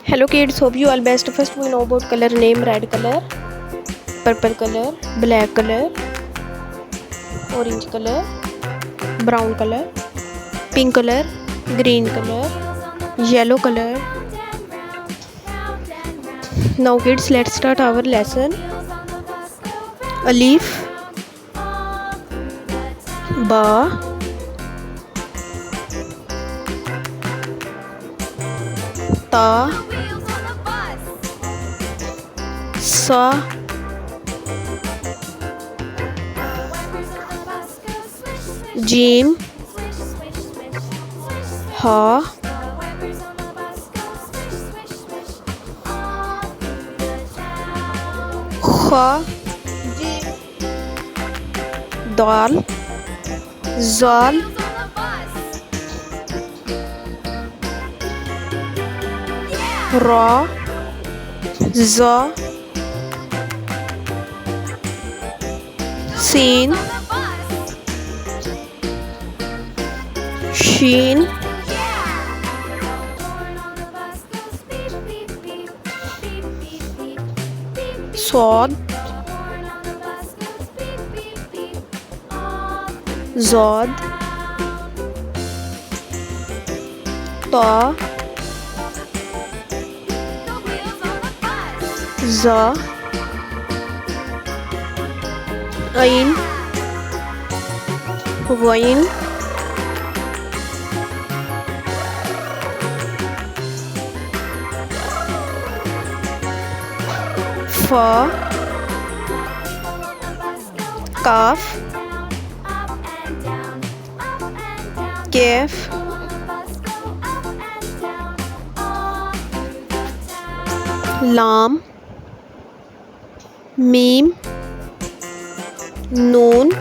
Hello kids, hope you all best. First we know about color name: red color, purple color, black color, orange color, brown color, pink color, green color, yellow color. Now kids, let's start our lesson. Alif, ba, ta, sa, jim, ha, kha, dal, zal, ra, za, sin, shin, sod, zod, ta, za, ain, wain, fa, kaf, kef, lam, mim, noon,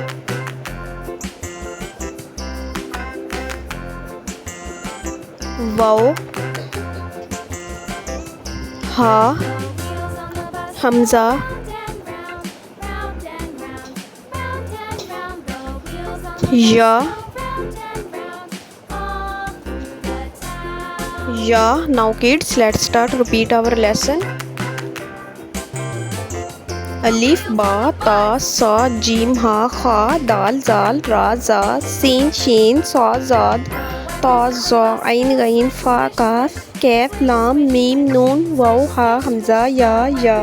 वाव, हा, हमजा, या, या. Now kids, let's start. Repeat our lesson. अलिफ, बा, ता, सा, gym, हा, खा, दाल, जाल, रा, जा, सीन, शीन, सा, जाद, ता, जा, आइन, गईन, फा, काफ, कैफ, लाम, मीम, नून, वाव, हा, हमजा, या.